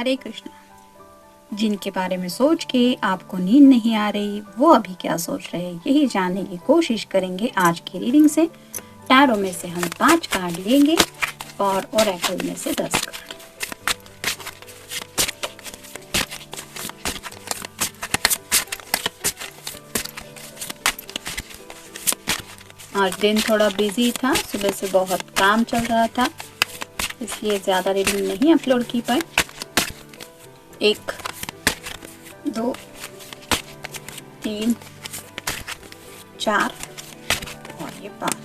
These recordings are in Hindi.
हरे कृष्णा। जिनके बारे में सोच के आपको नींद नहीं आ रही वो अभी क्या सोच रहे हैं, यही जानने की कोशिश करेंगे आज की रीडिंग से। टैरो में से हम 5 कार्ड लेंगे और ओरेकल में से 10 कार्ड। आज दिन थोड़ा बिजी था, सुबह से बहुत काम चल रहा था, इसलिए ज़्यादा रीडिंग नहीं अपलोड की पाई। 1 2 3 4 और ये 5।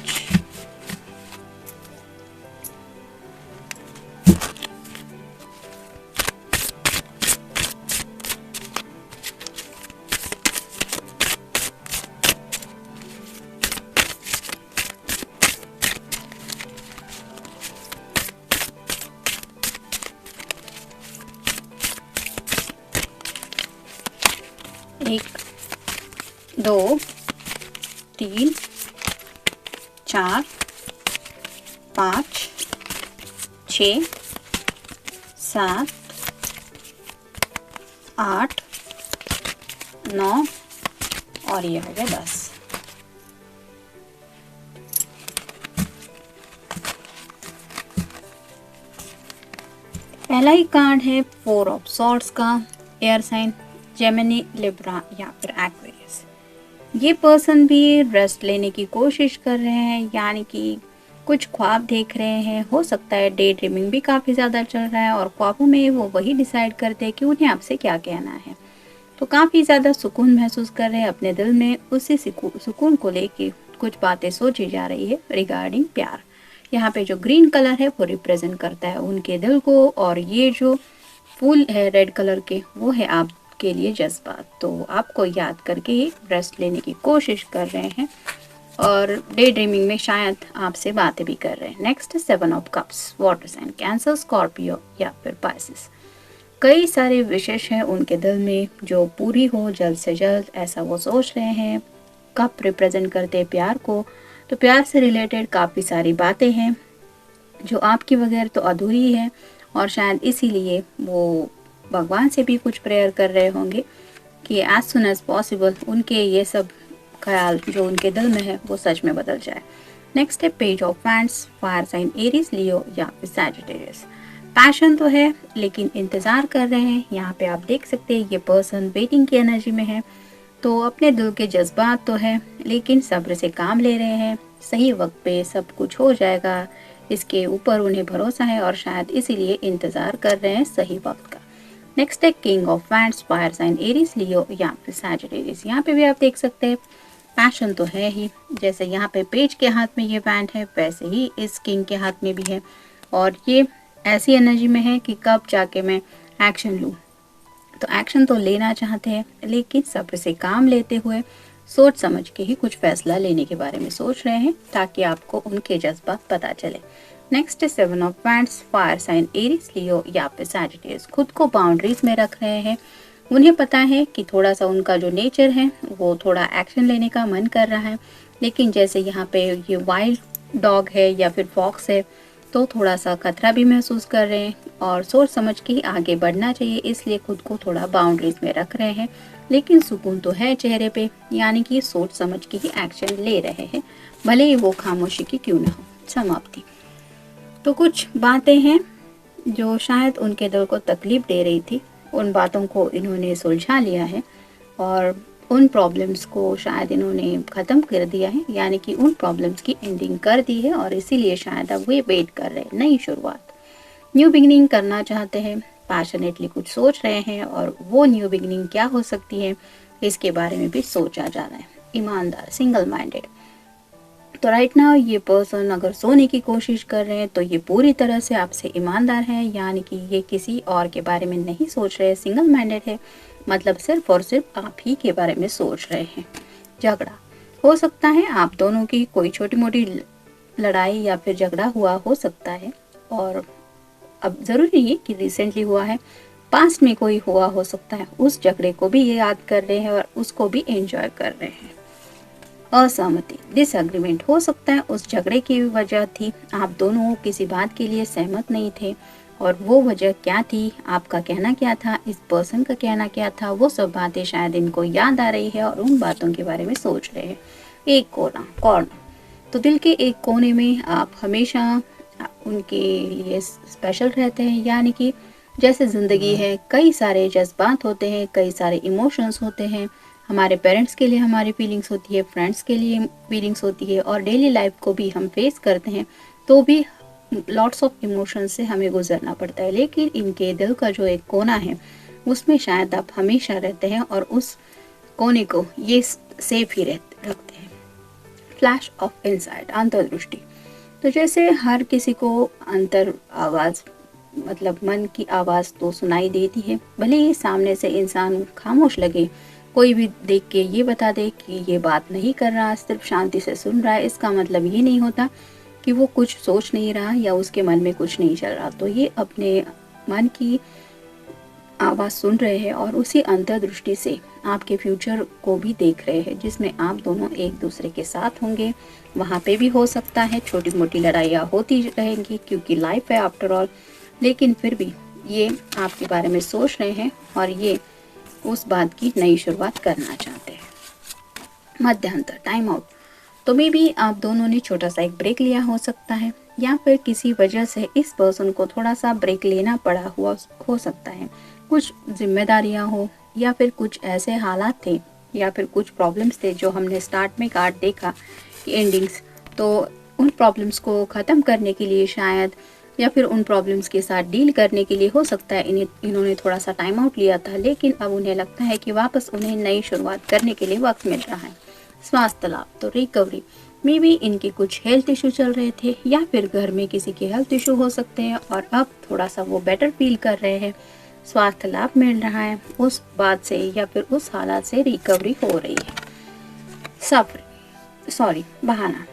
एक 2 3 4 5 6 7 8 9 और ये हो गया 10। पहला ही कार्ड है 4 ऑफ सॉर्ड्स का, एयर साइन जेमिनी, लिब्रा या फिर एक्वेरियस। ये पर्सन भी रेस्ट लेने की कोशिश कर रहे हैं, यानी कि कुछ ख्वाब देख रहे हैं। हो सकता है डे ड्रीमिंग भी काफ़ी ज़्यादा चल रहा है और ख्वाबों में वो वही डिसाइड करते हैं कि उन्हें आपसे क्या कहना है। तो काफ़ी ज़्यादा सुकून महसूस कर रहे हैं अपने दिल में। उसी सुकून को लेके कुछ बातें सोची जा रही है रिगार्डिंग प्यार। यहाँ पे जो ग्रीन कलर है वो रिप्रेजेंट करता है उनके दिल को, और ये जो फूल है रेड कलर के वो है आपके लिए जज्बात। तो आपको याद करके ही रेस्ट लेने की कोशिश कर रहे हैं और डे ड्रीमिंग में शायद आपसे बातें भी कर रहे हैं। Next 7 of cups, water sign cancer, Scorpio या फिर पाइसिस। कई सारे विशेष हैं उनके दिल में जो पूरी हो जल्द से जल्द, ऐसा वो सोच रहे हैं। कप रिप्रेजेंट करते हैं प्यार को, तो प्यार से रिलेटेड काफ़ी सारी बातें हैं जो आपकी बगैर तो अधूरी है, और शायद इसीलिए वो भगवान से भी कुछ प्रेयर कर रहे होंगे कि एज सुन एज पॉसिबल उनके ये सब ख्याल जो उनके दिल में है वो सच में बदल जाए। नेक्स्ट है page of wands, fire sign Aries, Leo या फिर सैजिटेरियस। पैशन तो है लेकिन इंतज़ार कर रहे हैं। यहाँ पे आप देख सकते हैं ये पर्सन वेटिंग की एनर्जी में है, तो अपने दिल के जज्बात तो है लेकिन सब्र से काम ले रहे हैं। सही वक्त पे सब कुछ हो जाएगा, इसके ऊपर उन्हें भरोसा है और शायद इसीलिए इंतज़ार कर रहे हैं सही वक्त का। नेक्स्ट है king of wands, fire sign Aries, Leo या फिर सैजिटेरियस। यहाँ पे भी आप देख सकते हैं पैशन तो है ही, जैसे यहाँ पे पेज के हाथ में ये वैंड है वैसे ही इस किंग के हाथ में भी है, और ये ऐसी एनर्जी में है कि कब जाके मैं एक्शन लूँ। तो एक्शन तो लेना चाहते हैं लेकिन सब्र से काम लेते हुए सोच समझ के ही कुछ फैसला लेने के बारे में सोच रहे हैं ताकि आपको उनके जज्बात पता चले। नेक्स्ट है 7 of wands, fire sign Aries, Leo या फिर सैजिटेरियस। खुद को बाउंड्रीज में रख रहे हैं। उन्हें पता है कि थोड़ा सा उनका जो नेचर है वो थोड़ा एक्शन लेने का मन कर रहा है, लेकिन जैसे यहाँ पे ये वाइल्ड डॉग है या फिर फॉक्स है तो थोड़ा सा खतरा भी महसूस कर रहे हैं और सोच समझ के ही आगे बढ़ना चाहिए, इसलिए खुद को थोड़ा बाउंड्रीज में रख रहे हैं। लेकिन सुकून तो है चेहरे पे, यानी कि सोच समझ के ही एक्शन ले रहे हैं, भले ही वो खामोशी की क्यों ना हो। समाप्ति। तो कुछ बातें हैं जो शायद उनके दिल को तकलीफ दे रही थी, उन बातों को इन्होंने सुलझा लिया है और उन प्रॉब्लम्स को शायद इन्होंने ख़त्म कर दिया है, यानी कि उन प्रॉब्लम्स की एंडिंग कर दी है, और इसीलिए शायद अब वे वेट कर रहे हैं नई शुरुआत, न्यू बिगिनिंग करना चाहते हैं। पैशनेटली कुछ सोच रहे हैं और वो न्यू बिगिनिंग क्या हो सकती है इसके बारे में भी सोचा जा रहा है। ईमानदार, सिंगल माइंडेड। तो राइट नाउ ये पर्सन अगर सोने की कोशिश कर रहे हैं तो ये पूरी तरह से आपसे ईमानदार है, यानी कि ये किसी और के बारे में नहीं सोच रहे। सिंगल माइंडेड है मतलब सिर्फ और सिर्फ आप ही के बारे में सोच रहे हैं। झगड़ा हो सकता है, आप दोनों की कोई छोटी मोटी लड़ाई या फिर झगड़ा हुआ हो सकता है, और अब ज़रूरी नहीं कि रिसेंटली हुआ है, पास्ट में कोई हुआ हो सकता है। उस झगड़े को भी ये याद कर रहे हैं और उसको भी एंजॉय कर रहे हैं। असहमति, डिसएग्रीमेंट हो सकता है, उस झगड़े की वजह थी आप दोनों किसी बात के लिए सहमत नहीं थे और वो वजह क्या थी, आपका कहना क्या था, इस पर्सन का कहना क्या था, वो सब बातें शायद इनको याद आ रही है और उन बातों के बारे में सोच रहे हैं। एक कॉर्नर, तो दिल के एक कोने में आप हमेशा उनके लिए स्पेशल रहते हैं। यानी कि जैसे ज़िंदगी है, कई सारे जज्बात होते हैं, कई सारे इमोशंस होते हैं। हमारे पेरेंट्स के लिए हमारी फीलिंग्स होती है, फ्रेंड्स के लिए फीलिंग्स होती है, और डेली लाइफ को भी हम फेस करते हैं तो भी लॉट्स ऑफ इमोशंस से हमें गुजरना पड़ता है। लेकिन इनके दिल का जो एक कोना है उसमें शायद आप हमेशा रहते हैं और उस कोने को ये सेफ ही रखते हैं। फ्लैश ऑफ इनसाइट, अंतर्दृष्टि। तो जैसे हर किसी को अंतर आवाज़ मतलब मन की आवाज़ तो सुनाई देती है, भले ही सामने से इंसान खामोश लगे, कोई भी देख के ये बता दे कि ये बात नहीं कर रहा, सिर्फ शांति से सुन रहा है, इसका मतलब ये नहीं होता कि वो कुछ सोच नहीं रहा या उसके मन में कुछ नहीं चल रहा। तो ये अपने मन की आवाज़ सुन रहे हैं और उसी अंतर्दृष्टि से आपके फ्यूचर को भी देख रहे हैं, जिसमें आप दोनों एक दूसरे के साथ होंगे। वहाँ पे भी हो सकता है छोटी मोटी लड़ाइयाँ होती रहेंगी क्योंकि लाइफ है आफ्टर ऑल, लेकिन फिर भी ये आपके बारे में सोच रहे हैं और ये उस बात की नई शुरुआत करना चाहते हैं। मध्यांतर, टाइम आउट। तो मे बी आप दोनों ने छोटा सा एक ब्रेक लिया हो सकता है, या फिर किसी वजह से इस पर्सन को थोड़ा सा ब्रेक लेना पड़ा हुआ हो सकता है। कुछ जिम्मेदारियां हो, या फिर कुछ ऐसे हालात थे, या फिर कुछ प्रॉब्लम्स थे जो हमने स्टार्ट में कार्ड देखा कि एंडिंग्स, तो उन प्रॉब्लम्स को ख़त्म करने के लिए शायद, या फिर उन प्रॉब्लम्स के साथ डील करने के लिए हो सकता है इन्होंने थोड़ा सा टाइम आउट लिया था, लेकिन अब उन्हें लगता है कि वापस उन्हें नई शुरुआत करने के लिए वक्त मिल रहा है। स्वास्थ्य लाभ, तो रिकवरी। मे बी इनके कुछ हेल्थ इशू चल रहे थे, या फिर घर में किसी के हेल्थ इशू हो सकते हैं और अब थोड़ा सा वो बेटर फील कर रहे हैं, स्वास्थ्य लाभ मिल रहा है, उस बात से या फिर उस हालात से रिकवरी हो रही है। बहाना,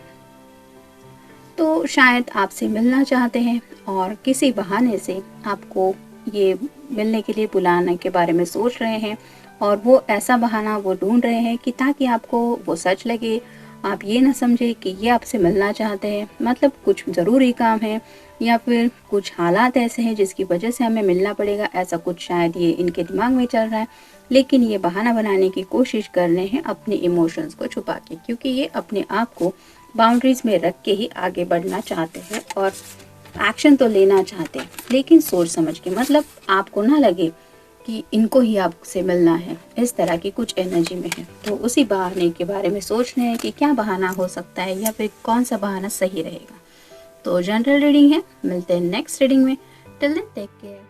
तो शायद आपसे मिलना चाहते हैं और किसी बहाने से आपको ये मिलने के लिए बुलाने के बारे में सोच रहे हैं, और वो ऐसा बहाना वो ढूंढ रहे हैं कि ताकि आपको वो सच लगे, आप ये ना समझे कि ये आपसे मिलना चाहते हैं, मतलब कुछ ज़रूरी काम है या फिर कुछ हालात ऐसे हैं जिसकी वजह से हमें मिलना पड़ेगा, ऐसा कुछ शायद ये इनके दिमाग में चल रहा है। लेकिन ये बहाना बनाने की कोशिश कर रहे हैं अपने इमोशंस को छुपा के, क्योंकि ये अपने आप को बाउंड्रीज में रख के ही आगे बढ़ना चाहते हैं और एक्शन तो लेना चाहते हैं, लेकिन सोच समझ के, मतलब आपको ना लगे कि इनको ही आपसे मिलना है, इस तरह की कुछ एनर्जी में है। तो उसी बहाने के बारे में सोच रहे हैं कि क्या बहाना हो सकता है या फिर कौन सा बहाना सही रहेगा। तो जनरल रीडिंग है, मिलते हैं नेक्स्ट रीडिंग में। Till then take care.